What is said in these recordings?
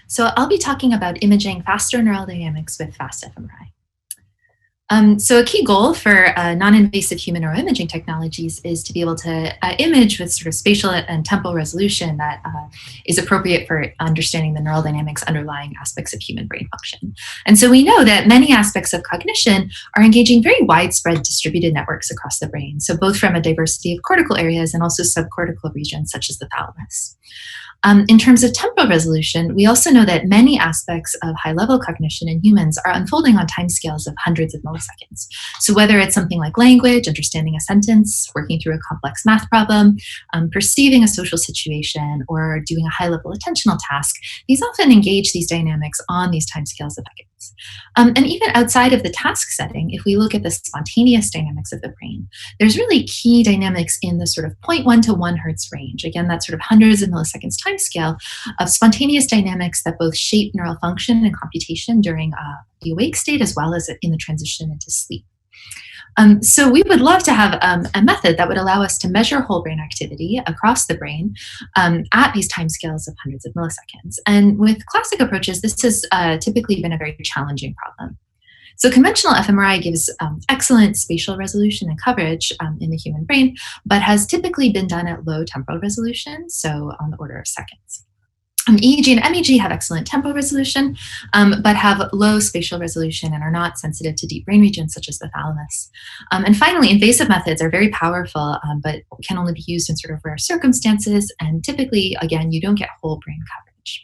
So I'll be talking about imaging faster neural dynamics with fast fMRI. So a key goal for non-invasive human neuroimaging technologies is to be able to image with sort of spatial and temporal resolution that is appropriate for understanding the neural dynamics underlying aspects of human brain function. And so we know that many aspects of cognition are engaging very widespread distributed networks across the brain, so both from a diversity of cortical areas and also subcortical regions such as the thalamus. In terms of temporal resolution, we also know that many aspects of high-level cognition in humans are unfolding on timescales of hundreds of milliseconds. So whether it's something like language, understanding a sentence, working through a complex math problem, perceiving a social situation, or doing a high-level attentional task, these often engage these dynamics on these timescales of seconds. And even outside of the task setting, if we look at the spontaneous dynamics of the brain, there's really key dynamics in the sort of 0.1 to 1 hertz range. Again, that's sort of hundreds of milliseconds timescale of spontaneous dynamics that both shape neural function and computation during the awake state as well as in the transition into sleep. So we would love to have a method that would allow us to measure whole brain activity across the brain at these timescales of hundreds of milliseconds. And with classic approaches, this has typically been a very challenging problem. So conventional fMRI gives excellent spatial resolution and coverage in the human brain, but has typically been done at low temporal resolution, so on the order of seconds. EEG and MEG have excellent temporal resolution, but have low spatial resolution and are not sensitive to deep brain regions such as the thalamus. And finally, invasive methods are very powerful, but can only be used in sort of rare circumstances. And typically, again, you don't get whole brain coverage.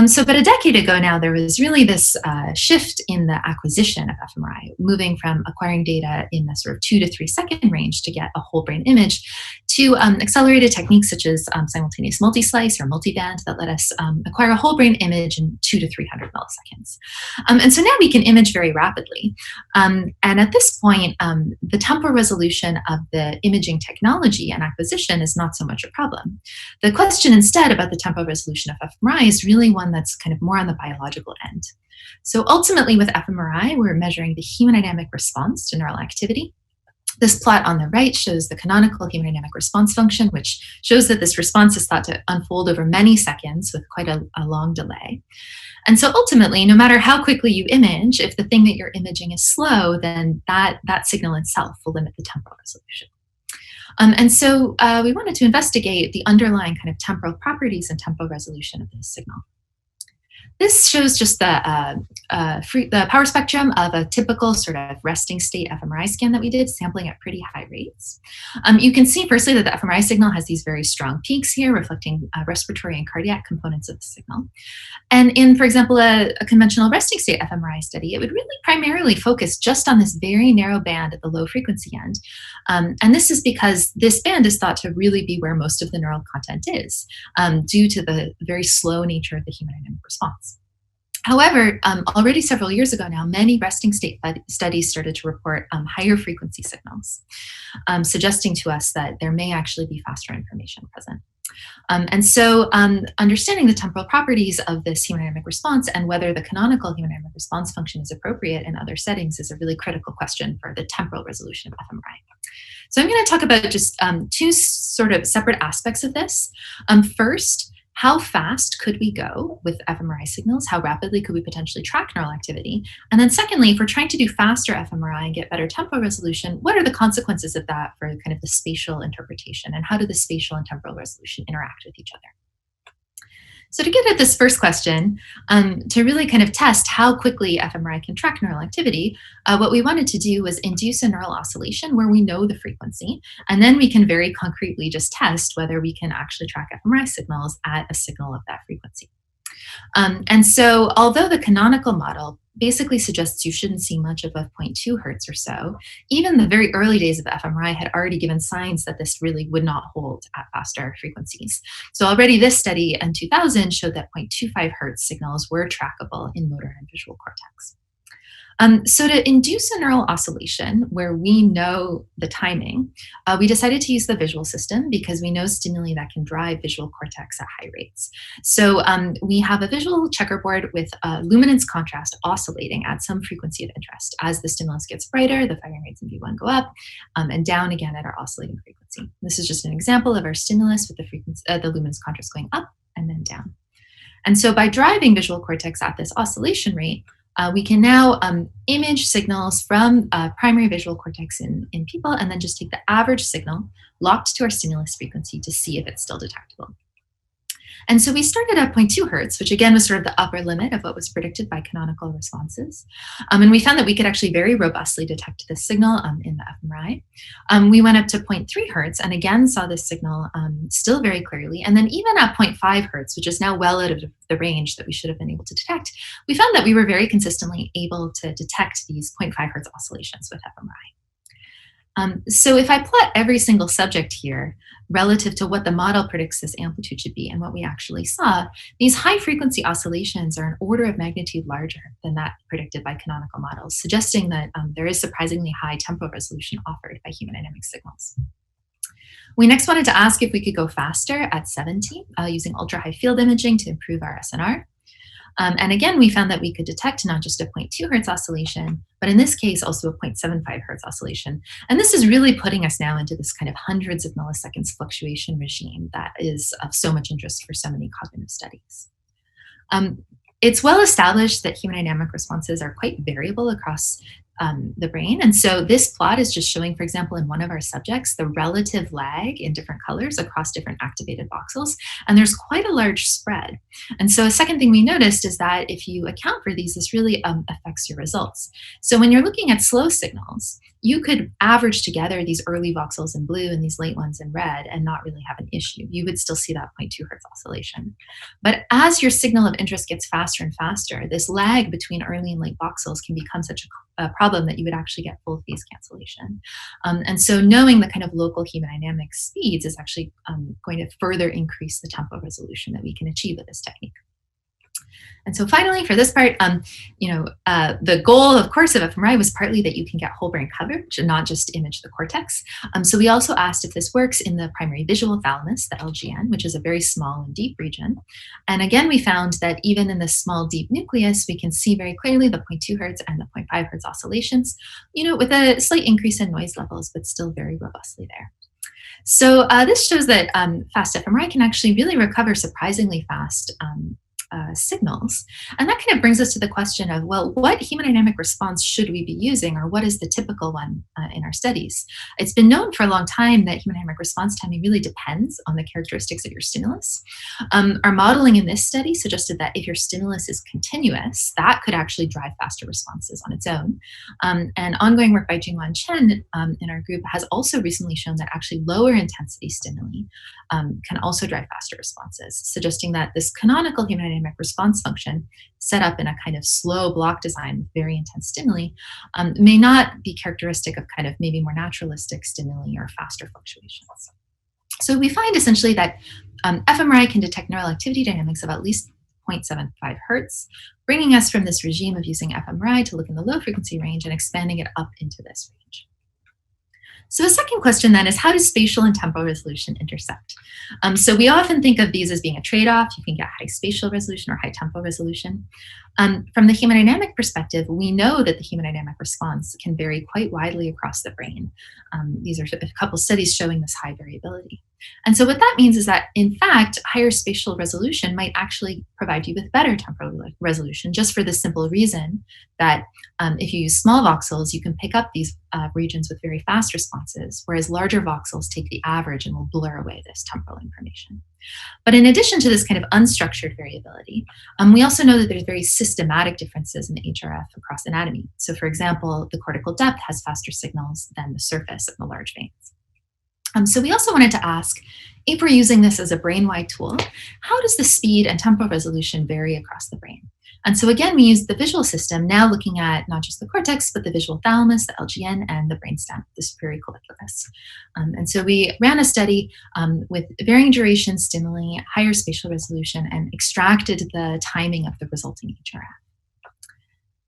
So about a decade ago now, there was really this shift in the acquisition of fMRI, moving from acquiring data in the sort of 2 to 3 second range to get a whole brain image to accelerated techniques such as simultaneous multi-slice or multiband that let us acquire a whole brain image in 200 to 300 milliseconds. And so now we can image very rapidly. And at this point, the temporal resolution of the imaging technology and acquisition is not so much a problem. The question instead about the temporal resolution of fMRI is really one that's kind of more on the biological end. So ultimately with fMRI, we're measuring the hemodynamic response to neural activity. This plot on the right shows the canonical hemodynamic response function, which shows that this response is thought to unfold over many seconds with quite a long delay. And so ultimately, no matter how quickly you image, if the thing that you're imaging is slow, then that signal itself will limit the temporal resolution. And so we wanted to investigate the underlying kind of temporal properties and temporal resolution of this signal. This shows just the power spectrum of a typical sort of resting state fMRI scan that we did, sampling at pretty high rates. You can see firstly that the fMRI signal has these very strong peaks here, reflecting respiratory and cardiac components of the signal. And in, for example, a conventional resting state fMRI study, it would really primarily focus just on this very narrow band at the low frequency end. And this is because this band is thought to really be where most of the neural content is, due to the very slow nature of the hemodynamic response. However, already several years ago now, many resting state studies started to report higher frequency signals, suggesting to us that there may actually be faster information present. And so understanding the temporal properties of this hemodynamic response and whether the canonical hemodynamic response function is appropriate in other settings is a really critical question for the temporal resolution of fMRI. So I'm going to talk about just two sort of separate aspects of this. First, how fast could we go with fMRI signals? How rapidly could we potentially track neural activity? And then secondly, if we're trying to do faster fMRI and get better temporal resolution, what are the consequences of that for kind of the spatial interpretation? And how do the spatial and temporal resolution interact with each other? So to get at this first question, to really kind of test how quickly fMRI can track neural activity, what we wanted to do was induce a neural oscillation where we know the frequency, and then we can very concretely just test whether we can actually track fMRI signals at a signal of that frequency. And so although the canonical model basically suggests you shouldn't see much above 0.2 hertz or so, even the very early days of fMRI had already given signs that this really would not hold at faster frequencies. So already this study in 2000 showed that 0.25 hertz signals were trackable in motor and visual cortex. So to induce a neural oscillation where we know the timing, we decided to use the visual system because we know stimuli that can drive visual cortex at high rates. So we have a visual checkerboard with luminance contrast oscillating at some frequency of interest. As the stimulus gets brighter, the firing rates in V1 go up and down again at our oscillating frequency. This is just an example of our stimulus with the luminance contrast going up and then down. And so by driving visual cortex at this oscillation rate, we can now image signals from primary visual cortex in people and then just take the average signal locked to our stimulus frequency to see if it's still detectable. And so we started at 0.2 hertz, which again was sort of the upper limit of what was predicted by canonical responses. And we found that we could actually very robustly detect this signal in the fMRI. We went up to 0.3 hertz and again saw this signal still very clearly. And then even at 0.5 hertz, which is now well out of the range that we should have been able to detect, we found that we were very consistently able to detect these 0.5 hertz oscillations with fMRI. So if I plot every single subject here relative to what the model predicts this amplitude should be and what we actually saw, these high frequency oscillations are an order of magnitude larger than that predicted by canonical models, suggesting that there is surprisingly high temporal resolution offered by hemodynamic signals. We next wanted to ask if we could go faster at 70 using ultra-high field imaging to improve our SNR. And again, we found that we could detect not just a 0.2 hertz oscillation, but in this case, also a 0.75 hertz oscillation. And this is really putting us now into this kind of hundreds of milliseconds fluctuation regime that is of so much interest for so many cognitive studies. It's well established that hemodynamic responses are quite variable across the brain. And so this plot is just showing, for example, in one of our subjects, the relative lag in different colors across different activated voxels. And there's quite a large spread. And so a second thing we noticed is that if you account for these, this really affects your results. So when you're looking at slow signals, you could average together these early voxels in blue and these late ones in red and not really have an issue. You would still see that 0.2 hertz oscillation. But as your signal of interest gets faster and faster, this lag between early and late voxels can become such a problem that you would actually get full phase cancellation. And so knowing the kind of local hemodynamic speeds is actually going to further increase the tempo resolution that we can achieve with this technique. And so finally, for this part, the goal, of course, of fMRI was partly that you can get whole brain coverage and not just image the cortex. So we also asked if this works in the primary visual thalamus, the LGN, which is a very small and deep region. And again, we found that even in this small, deep nucleus, we can see very clearly the 0.2 hertz and the 0.5 hertz oscillations, with a slight increase in noise levels, but still very robustly there. So this shows that fast fMRI can actually really recover surprisingly fast signals. And that kind of brings us to the question of, well, what hemodynamic response should we be using, or what is the typical one in our studies? It's been known for a long time that hemodynamic response timing really depends on the characteristics of your stimulus. Our modeling in this study suggested that if your stimulus is continuous, that could actually drive faster responses on its own. And ongoing work by Jingwan Chen in our group has also recently shown that actually lower intensity stimuli can also drive faster responses, suggesting that this canonical hemodynamic response function set up in a kind of slow block design with very intense stimuli may not be characteristic of kind of maybe more naturalistic stimuli or faster fluctuations. So we find essentially that fMRI can detect neural activity dynamics of at least 0.75 hertz, bringing us from this regime of using fMRI to look in the low frequency range and expanding it up into this range. So the second question then is, how does spatial and temporal resolution intersect? So we often think of these as being a trade-off. You can get high spatial resolution or high temporal resolution. From the hemodynamic perspective, we know that the hemodynamic response can vary quite widely across the brain. These are a couple studies showing this high variability. And so what that means is that, in fact, higher spatial resolution might actually provide you with better temporal resolution, just for the simple reason that if you use small voxels, you can pick up these regions with very fast responses, whereas larger voxels take the average and will blur away this temporal information. But in addition to this kind of unstructured variability, we also know that there's very systematic differences in the HRF across anatomy. So for example, the cortical depth has faster signals than the surface of the large veins. So we also wanted to ask, if we're using this as a brainwide tool, how does the speed and temporal resolution vary across the brain? And so again, we used the visual system, now looking at not just the cortex, but the visual thalamus, the LGN, and the brainstem, the superior colliculus. And so we ran a study with varying duration stimuli, higher spatial resolution, and extracted the timing of the resulting HRF.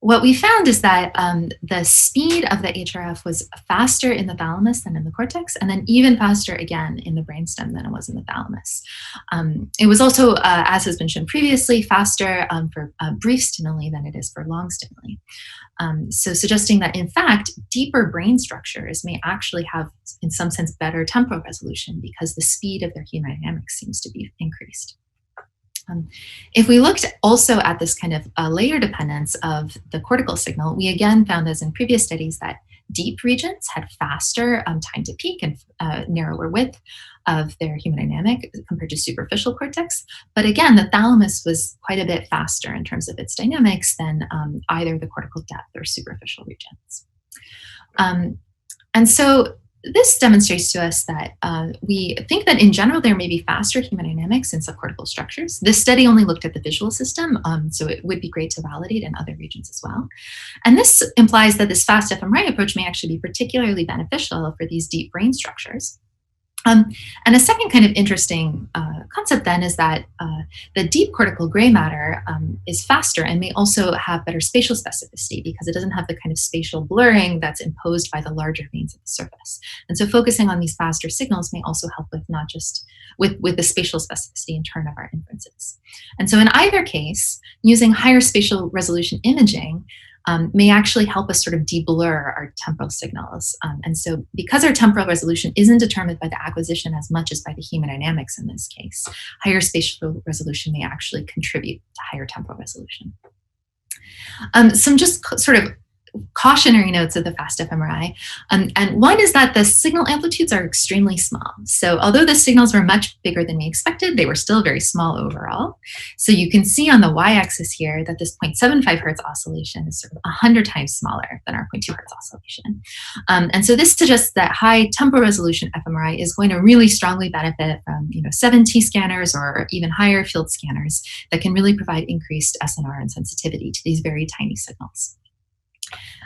What we found is that the speed of the HRF was faster in the thalamus than in the cortex, and then even faster again in the brainstem than it was in the thalamus. It was also, as has been shown previously, faster for brief stimuli than it is for long stimuli. So suggesting that, in fact, deeper brain structures may actually have, in some sense, better temporal resolution because the speed of their hemodynamics seems to be increased. Um, if we looked also at this kind of layer dependence of the cortical signal, we again found, as in previous studies, that deep regions had faster time to peak and narrower width of their hemodynamic compared to superficial cortex. But again, the thalamus was quite a bit faster in terms of its dynamics than either the cortical depth or superficial regions. And so this demonstrates to us that we think that in general there may be faster hemodynamics in subcortical structures. This study only looked at the visual system, so it would be great to validate in other regions as well. And this implies that this fast fMRI approach may actually be particularly beneficial for these deep brain structures. And a second kind of interesting concept then is that the deep cortical gray matter is faster and may also have better spatial specificity because it doesn't have the kind of spatial blurring that's imposed by the larger veins at the surface. And so focusing on these faster signals may also help with not just with the spatial specificity in turn of our inferences. And so in either case, using higher spatial resolution imaging may actually help us sort of de-blur our temporal signals. And so because our temporal resolution isn't determined by the acquisition as much as by the hemodynamics in this case, higher spatial resolution may actually contribute to higher temporal resolution. Some just sort of cautionary notes of the fast fMRI. And one is that the signal amplitudes are extremely small. So although the signals were much bigger than we expected, they were still very small overall. So you can see on the y-axis here that this 0.75 hertz oscillation is sort of 100 times smaller than our 0.2 hertz oscillation. And so this suggests that high temporal resolution fMRI is going to really strongly benefit from 7T scanners or even higher field scanners that can really provide increased SNR and sensitivity to these very tiny signals.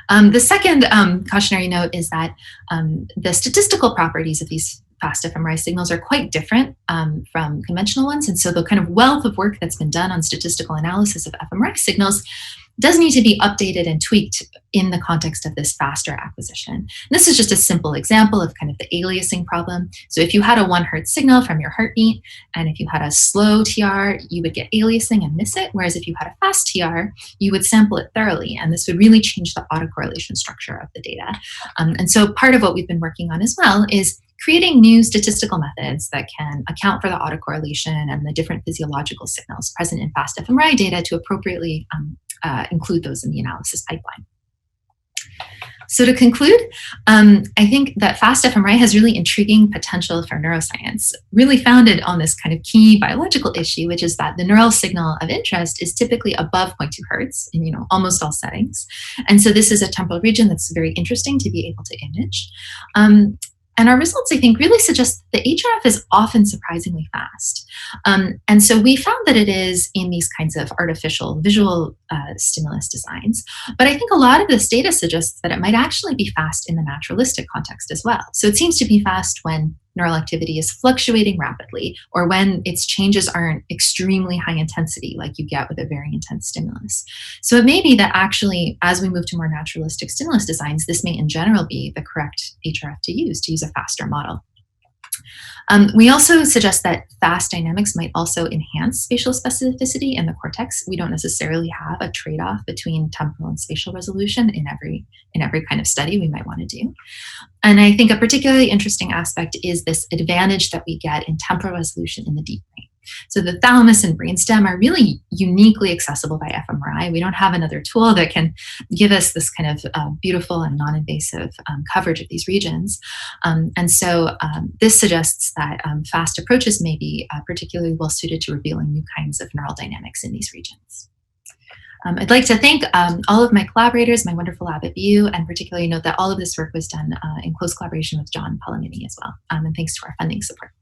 The second cautionary note is that the statistical properties of these fast fMRI signals are quite different from conventional ones. And so the kind of wealth of work that's been done on statistical analysis of fMRI signals does need to be updated and tweaked in the context of this faster acquisition. And this is just a simple example of kind of the aliasing problem. So if you had a 1 hertz signal from your heartbeat, and if you had a slow TR, you would get aliasing and miss it. Whereas if you had a fast TR, you would sample it thoroughly. And this would really change the autocorrelation structure of the data. And so part of what we've been working on as well is creating new statistical methods that can account for the autocorrelation and the different physiological signals present in fast fMRI data to appropriately include those in the analysis pipeline. So to conclude, I think that fast fMRI has really intriguing potential for neuroscience, really founded on this kind of key biological issue, which is that the neural signal of interest is typically above 0.2 hertz in almost all settings. And so this is a temporal region that's very interesting to be able to image. And our results, I think, really suggest that the HRF is often surprisingly fast. And so we found that it is in these kinds of artificial visual stimulus designs. But I think a lot of this data suggests that it might actually be fast in the naturalistic context as well. So it seems to be fast when neural activity is fluctuating rapidly, or when its changes aren't extremely high intensity like you get with a very intense stimulus. So it may be that actually, as we move to more naturalistic stimulus designs, this may in general be the correct HRF to use a faster model. We also suggest that fast dynamics might also enhance spatial specificity in the cortex. We don't necessarily have a trade-off between temporal and spatial resolution in every kind of study we might want to do. And I think a particularly interesting aspect is this advantage that we get in temporal resolution in the deep brain. So the thalamus and brainstem are really uniquely accessible by fMRI. We don't have another tool that can give us this kind of beautiful and non-invasive coverage of these regions. And so this suggests that fast approaches may be particularly well suited to revealing new kinds of neural dynamics in these regions. I'd like to thank all of my collaborators, my wonderful lab at BU, and particularly note that all of this work was done in close collaboration with John Palamini as well. And thanks to our funding support.